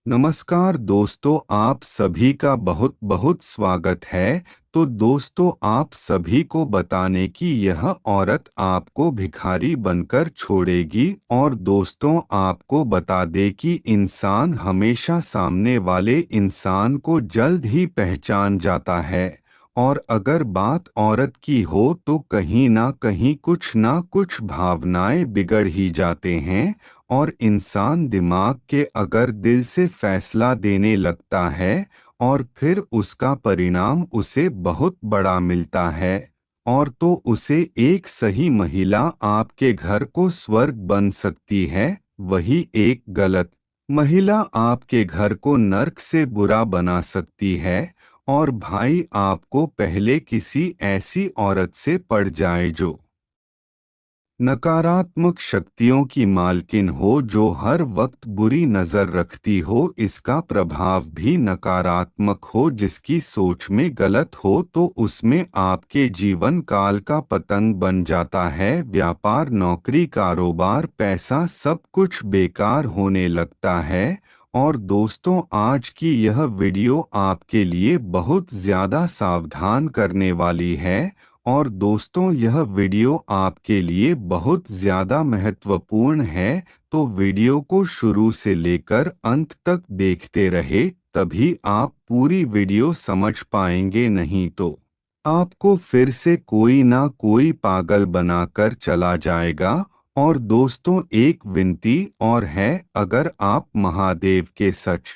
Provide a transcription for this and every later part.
नमस्कार दोस्तों, आप सभी का बहुत बहुत स्वागत है। तो दोस्तों, आप सभी को बताने की यह औरत आपको भिखारी बनकर छोड़ेगी और दोस्तों आपको बता दे कि इंसान हमेशा सामने वाले इंसान को जल्द ही पहचान जाता है। और अगर बात औरत की हो तो कहीं ना कुछ भावनाएं बिगड़ ही जाते हैं। और इंसान दिमाग के अगर दिल से फैसला देने लगता है और फिर उसका परिणाम उसे बहुत बड़ा मिलता है। और तो उसे एक सही महिला आपके घर को स्वर्ग बन सकती है, वही एक गलत महिला आपके घर को नर्क से बुरा बना सकती है। और भाई, आपको पहले किसी ऐसी औरत से पड़ जाए जो नकारात्मक शक्तियों की मालकिन हो, जो हर वक्त बुरी नज़र रखती हो, इसका प्रभाव भी नकारात्मक हो, जिसकी सोच में गलत हो तो उसमें आपके जीवन काल का पतंग बन जाता है। व्यापार, नौकरी, कारोबार, पैसा सब कुछ बेकार होने लगता है। और दोस्तों, आज की यह वीडियो आपके लिए बहुत ज़्यादा सावधान करने वाली है। और दोस्तों, यह वीडियो आपके लिए बहुत ज़्यादा महत्वपूर्ण है, तो वीडियो को शुरू से लेकर अंत तक देखते रहे, तभी आप पूरी वीडियो समझ पाएंगे, नहीं तो आपको फिर से कोई ना कोई पागल बनाकर चला जाएगा। और दोस्तों, एक विनती और है, अगर आप महादेव के सच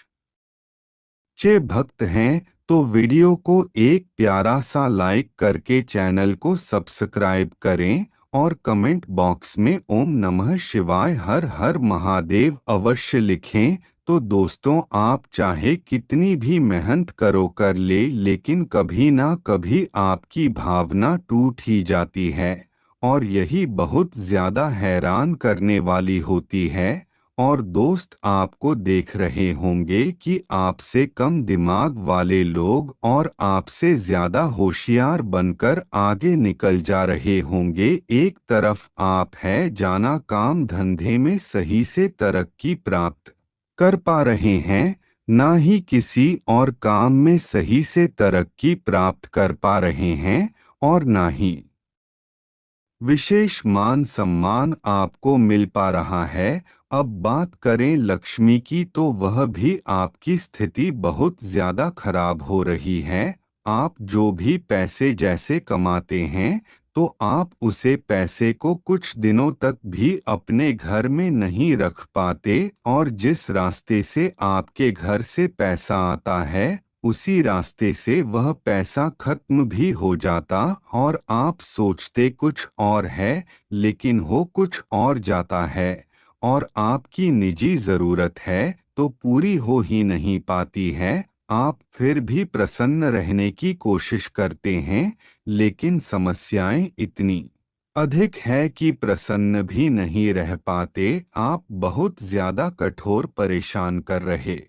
चे भक्त हैं तो वीडियो को एक प्यारा सा लाइक करके चैनल को सब्सक्राइब करें और कमेंट बॉक्स में ओम नमः शिवाय, हर हर महादेव अवश्य लिखें। तो दोस्तों, आप चाहे कितनी भी मेहनत करो कर ले, लेकिन कभी ना कभी आपकी भावना टूट ही जाती है। और यही बहुत ज़्यादा हैरान करने वाली होती है। और दोस्त आपको देख रहे होंगे कि आपसे कम दिमाग वाले लोग और आपसे ज्यादा होशियार बनकर आगे निकल जा रहे होंगे। एक तरफ आप है जाना काम धंधे में सही से तरक्की प्राप्त कर पा रहे हैं, ना ही किसी और काम में सही से तरक्की प्राप्त कर पा रहे हैं, और ना ही विशेष मान सम्मान आपको मिल पा रहा है। अब बात करें लक्ष्मी की, तो वह भी आपकी स्थिति बहुत ज्यादा खराब हो रही है। आप जो भी पैसे जैसे कमाते हैं, तो आप उसे पैसे को कुछ दिनों तक भी अपने घर में नहीं रख पाते, और जिस रास्ते से आपके घर से पैसा आता है, उसी रास्ते से वह पैसा खत्म भी हो जाता, और आप सोचते कुछ और है लेकिन हो कुछ और जाता है। और आपकी निजी ज़रूरत है तो पूरी हो ही नहीं पाती है। आप फिर भी प्रसन्न रहने की कोशिश करते हैं, लेकिन समस्याएं इतनी अधिक है कि प्रसन्न भी नहीं रह पाते। आप बहुत ज़्यादा कठोर परेशान कर रहे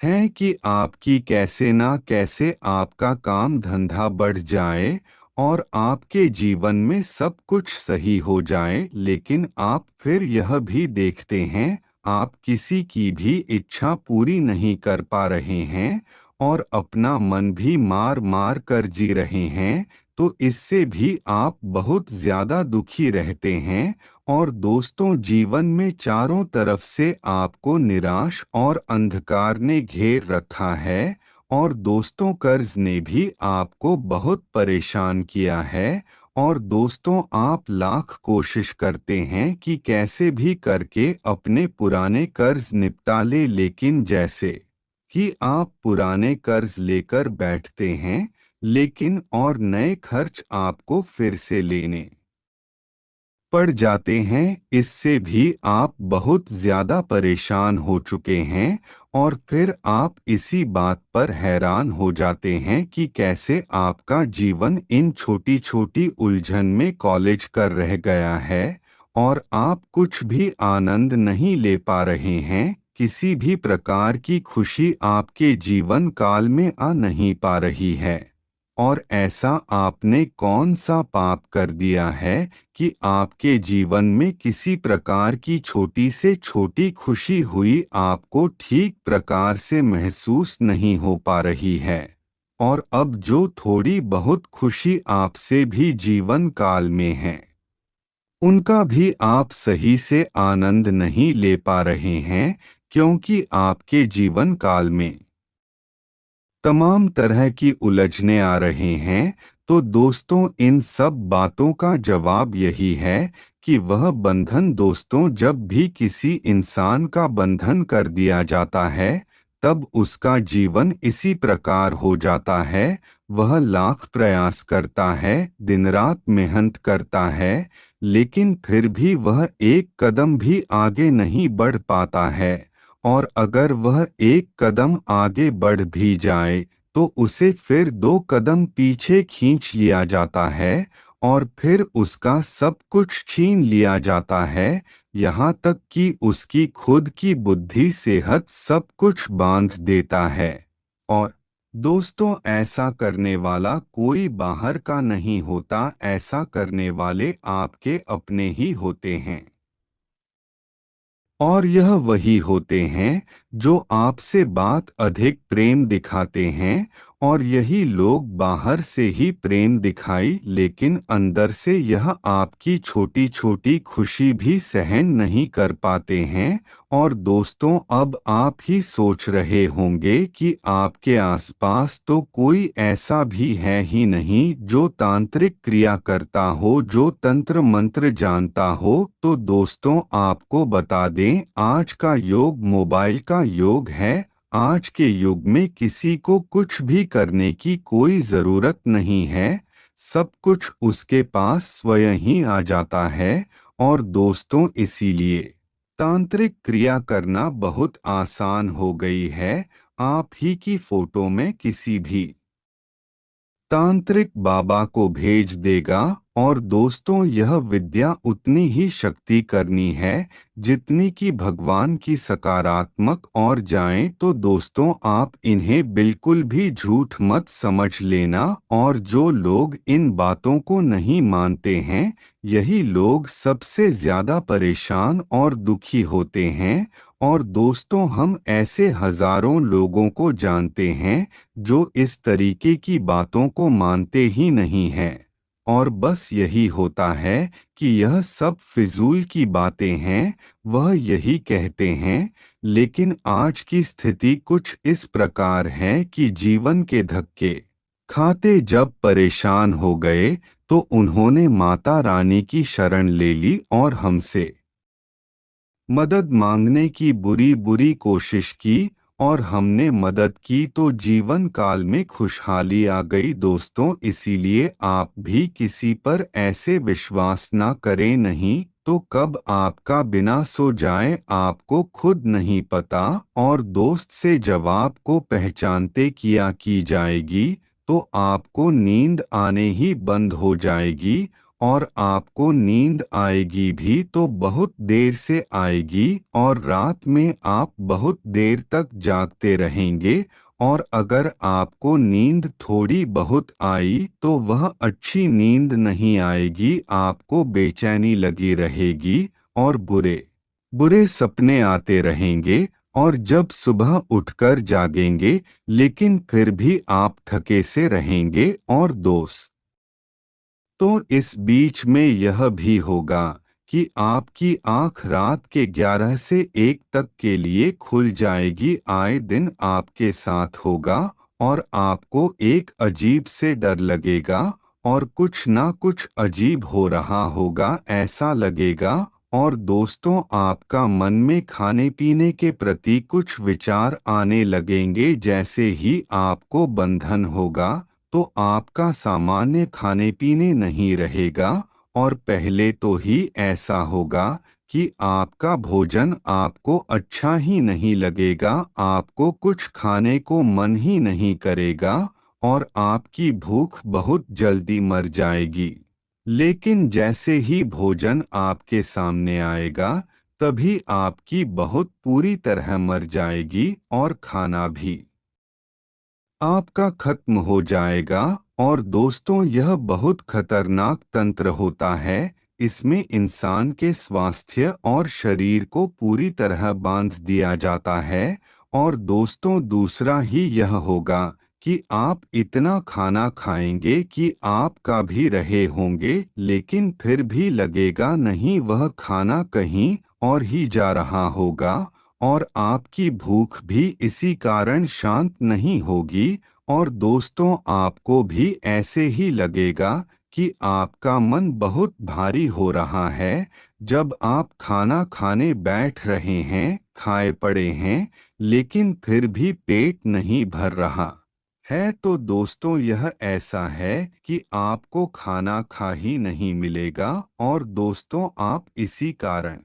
हैं कि आपकी कैसे ना कैसे आपका काम धंधा बढ़ जाए और आपके जीवन में सब कुछ सही हो जाए, लेकिन आप फिर यह भी देखते हैं, आप किसी की भी इच्छा पूरी नहीं कर पा रहे हैं और अपना मन भी मार मार कर जी रहे हैं। तो इससे भी आप बहुत ज़्यादा दुखी रहते हैं। और दोस्तों, जीवन में चारों तरफ से आपको निराश और अंधकार ने घेर रखा है। और दोस्तों, कर्ज ने भी आपको बहुत परेशान किया है। और दोस्तों, आप लाख कोशिश करते हैं कि कैसे भी करके अपने पुराने कर्ज निपटा ले, लेकिन जैसे कि आप पुराने कर्ज लेकर बैठते हैं, लेकिन और नए खर्च आपको फिर से लेने पड़ जाते हैं। इससे भी आप बहुत ज़्यादा परेशान हो चुके हैं। और फिर आप इसी बात पर हैरान हो जाते हैं कि कैसे आपका जीवन इन छोटी छोटी उलझन में कॉलेज कर रह गया है, और आप कुछ भी आनंद नहीं ले पा रहे हैं। किसी भी प्रकार की खुशी आपके जीवन काल में आ नहीं पा रही है। और ऐसा आपने कौन सा पाप कर दिया है कि आपके जीवन में किसी प्रकार की छोटी से छोटी खुशी हुई आपको ठीक प्रकार से महसूस नहीं हो पा रही है, और अब जो थोड़ी बहुत खुशी आपसे भी जीवन काल में है उनका भी आप सही से आनंद नहीं ले पा रहे हैं, क्योंकि आपके जीवन काल में तमाम तरह की उलझने आ रहे हैं। तो दोस्तों, इन सब बातों का जवाब यही है कि वह बंधन, दोस्तों, जब भी किसी इंसान का बंधन कर दिया जाता है तब उसका जीवन इसी प्रकार हो जाता है। वह लाख प्रयास करता है, दिन रात मेहनत करता है, लेकिन फिर भी वह एक कदम भी आगे नहीं बढ़ पाता है। और अगर वह एक कदम आगे बढ़ भी जाए तो उसे फिर दो कदम पीछे खींच लिया जाता है और फिर उसका सब कुछ छीन लिया जाता है, यहाँ तक कि उसकी खुद की बुद्धि, सेहत, सब कुछ बांध देता है। और दोस्तों, ऐसा करने वाला कोई बाहर का नहीं होता, ऐसा करने वाले आपके अपने ही होते हैं। और यह वही होते हैं जो आपसे बात अधिक प्रेम दिखाते हैं, और यही लोग बाहर से ही प्रेम दिखाई लेकिन अंदर से यह आपकी छोटी छोटी खुशी भी सहन नहीं कर पाते हैं। और दोस्तों, अब आप ही सोच रहे होंगे कि आपके आसपास तो कोई ऐसा भी है ही नहीं जो तांत्रिक क्रिया करता हो, जो तंत्र मंत्र जानता हो। तो दोस्तों, आपको बता दें, आज का युग मोबाइल का युग है। आज के युग में किसी को कुछ भी करने की कोई ज़रूरत नहीं है, सब कुछ उसके पास स्वयं ही आ जाता है। और दोस्तों, इसीलिए तांत्रिक क्रिया करना बहुत आसान हो गई है। आप ही की फोटो में किसी भी तांत्रिक बाबा को भेज देगा। और दोस्तों, यह विद्या उतनी ही शक्ति करनी है जितनी कि भगवान की सकारात्मक। और जाएं तो दोस्तों, आप इन्हें बिल्कुल भी झूठ मत समझ लेना। और जो लोग इन बातों को नहीं मानते हैं, यही लोग सबसे ज्यादा परेशान और दुखी होते हैं। और दोस्तों, हम ऐसे हजारों लोगों को जानते हैं जो इस तरीके की बातों को मानते ही नहीं हैं, और बस यही होता है कि यह सब फिजूल की बातें हैं, वह यही कहते हैं। लेकिन आज की स्थिति कुछ इस प्रकार है कि जीवन के धक्के खाते जब परेशान हो गए तो उन्होंने माता रानी की शरण ले ली और हमसे मदद मांगने की बुरी बुरी कोशिश की, और हमने मदद की तो जीवन काल में खुशहाली आ गई। दोस्तों, इसीलिए आप भी किसी पर ऐसे विश्वास ना करें, नहीं तो कब आपका बिना सो जाए आपको खुद नहीं पता। और दोस्त से जवाब को पहचानते किया की जाएगी तो आपको नींद आने ही बंद हो जाएगी। और आपको नींद आएगी भी तो बहुत देर से आएगी, और रात में आप बहुत देर तक जागते रहेंगे। और अगर आपको नींद थोड़ी बहुत आई तो वह अच्छी नींद नहीं आएगी, आपको बेचैनी लगी रहेगी और बुरे बुरे सपने आते रहेंगे। और जब सुबह उठकर जागेंगे लेकिन फिर भी आप थके से रहेंगे। और दोस्त, तो इस बीच में यह भी होगा कि आपकी आंख रात के 11 से 1 तक के लिए खुल जाएगी, आए दिन आपके साथ होगा, और आपको एक अजीब से डर लगेगा और कुछ ना कुछ अजीब हो रहा होगा, ऐसा लगेगा। और दोस्तों, आपका मन में खाने पीने के प्रति कुछ विचार आने लगेंगे। जैसे ही आपको बंधन होगा तो आपका सामान्य खाने पीने नहीं रहेगा, और पहले तो ही ऐसा होगा कि आपका भोजन आपको अच्छा ही नहीं लगेगा, आपको कुछ खाने को मन ही नहीं करेगा, और आपकी भूख बहुत जल्दी मर जाएगी। लेकिन जैसे ही भोजन आपके सामने आएगा तभी आपकी बहुत पूरी तरह मर जाएगी और खाना भी आपका खत्म हो जाएगा। और दोस्तों, यह बहुत खतरनाक तंत्र होता है। इसमें इंसान के स्वास्थ्य और शरीर को पूरी तरह बांध दिया जाता है। और दोस्तों, दूसरा ही यह होगा कि आप इतना खाना खाएंगे कि आप का भी रहे होंगे, लेकिन फिर भी लगेगा नहीं, वह खाना कहीं और ही जा रहा होगा। और आपकी भूख भी इसी कारण शांत नहीं होगी। और दोस्तों, आपको भी ऐसे ही लगेगा कि आपका मन बहुत भारी हो रहा है। जब आप खाना खाने बैठ रहे हैं, खाए पड़े हैं, लेकिन फिर भी पेट नहीं भर रहा है, तो दोस्तों, यह ऐसा है कि आपको खाना खा ही नहीं मिलेगा। और दोस्तों, आप इसी कारण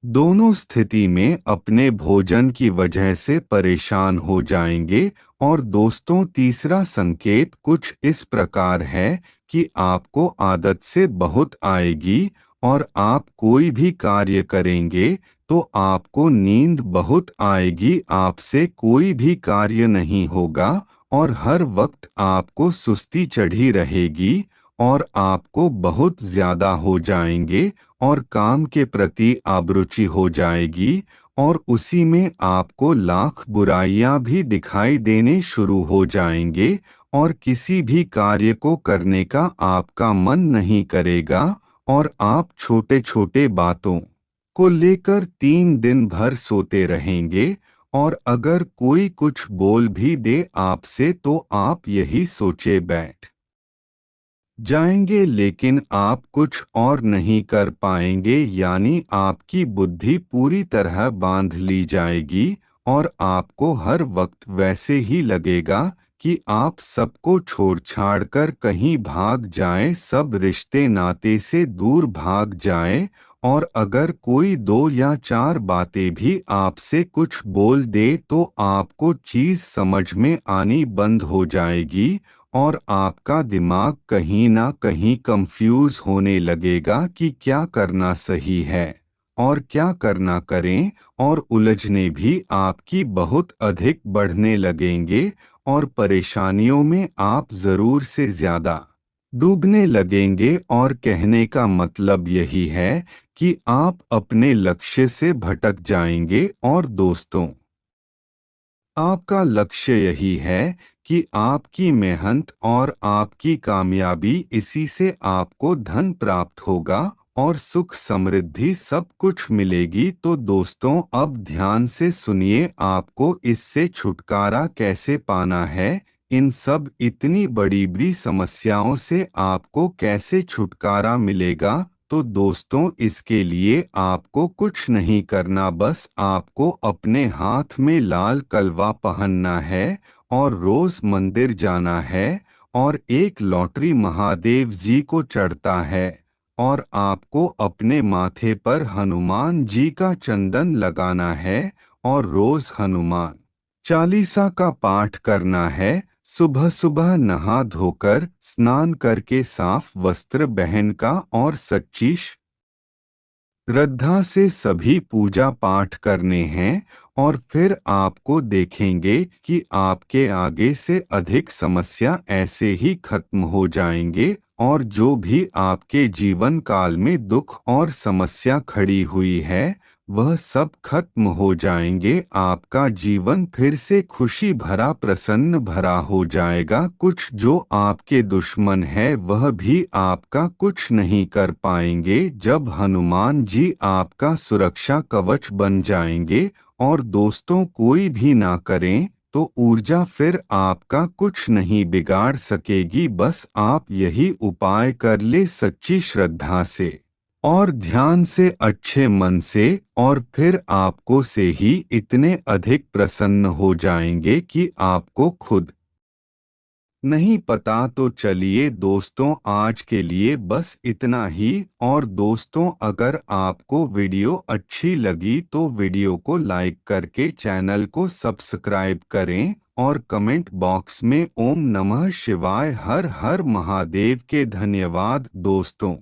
दोनों स्थिति में अपने भोजन की वजह से परेशान हो जाएंगे। और दोस्तों, तीसरा संकेत कुछ इस प्रकार है कि आपको आदत से बहुत आएगी और आप कोई भी कार्य करेंगे तो आपको नींद बहुत आएगी, आपसे कोई भी कार्य नहीं होगा और हर वक्त आपको सुस्ती चढ़ी रहेगी और आपको बहुत ज्यादा हो जाएंगे और काम के प्रति अरुचि हो जाएगी। और उसी में आपको लाख बुराइयां भी दिखाई देने शुरू हो जाएंगे और किसी भी कार्य को करने का आपका मन नहीं करेगा। और आप छोटे छोटे बातों को लेकर 3 दिन भर सोते रहेंगे। और अगर कोई कुछ बोल भी दे आपसे तो आप यही सोचे बैठ जाएंगे, लेकिन आप कुछ और नहीं कर पाएंगे, यानी आपकी बुद्धि पूरी तरह बांध ली जाएगी और आपको हर वक्त वैसे ही लगेगा कि आप सबको छोड़ छाड़ कर कहीं भाग जाएं, सब रिश्ते नाते से दूर भाग जाएं। और अगर कोई 2 या 4 बातें भी आपसे कुछ बोल दे तो आपको चीज समझ में आनी बंद हो जाएगी और आपका दिमाग कहीं ना कहीं कंफ्यूज होने लगेगा कि क्या करना सही है और क्या करना करें। और उलझने भी आपकी बहुत अधिक बढ़ने लगेंगे और परेशानियों में आप जरूर से ज्यादा डूबने लगेंगे। और कहने का मतलब यही है कि आप अपने लक्ष्य से भटक जाएंगे। और दोस्तों, आपका लक्ष्य यही है कि आपकी मेहनत और आपकी कामयाबी, इसी से आपको धन प्राप्त होगा और सुख समृद्धि सब कुछ मिलेगी। तो दोस्तों, अब ध्यान से सुनिए, आपको इससे छुटकारा कैसे पाना है, इन सब इतनी बड़ी बड़ी समस्याओं से आपको कैसे छुटकारा मिलेगा। तो दोस्तों, इसके लिए आपको कुछ नहीं करना, बस आपको अपने हाथ में लाल कलवा पहनना है और रोज मंदिर जाना है और एक लॉटरी महादेव जी को चढ़ता है और आपको अपने माथे पर हनुमान जी का चंदन लगाना है और रोज हनुमान चालीसा का पाठ करना है। सुबह सुबह नहा धोकर स्नान करके साफ वस्त्र पहन का और सच्ची श्रद्धा से सभी पूजा पाठ करने हैं। और फिर आपको देखेंगे कि आपके आगे से अधिक समस्या ऐसे ही खत्म हो जाएंगे और जो भी आपके जीवन काल में दुख और समस्या खड़ी हुई है वह सब खत्म हो जाएंगे। आपका जीवन फिर से खुशी भरा प्रसन्न भरा हो जाएगा। कुछ जो आपके दुश्मन है वह भी आपका कुछ नहीं कर पाएंगे जब हनुमान जी आपका सुरक्षा कवच बन जाएंगे। और दोस्तों, कोई भी ना करें तो ऊर्जा फिर आपका कुछ नहीं बिगाड़ सकेगी। बस आप यही उपाय कर ले सच्ची श्रद्धा से और ध्यान से, अच्छे मन से, और फिर आपको से ही इतने अधिक प्रसन्न हो जाएंगे कि आपको खुद नहीं पता। तो चलिए दोस्तों, आज के लिए बस इतना ही। और दोस्तों, अगर आपको वीडियो अच्छी लगी तो वीडियो को लाइक करके चैनल को सब्सक्राइब करें और कमेंट बॉक्स में ओम नमः शिवाय हर हर महादेव के धन्यवाद दोस्तों।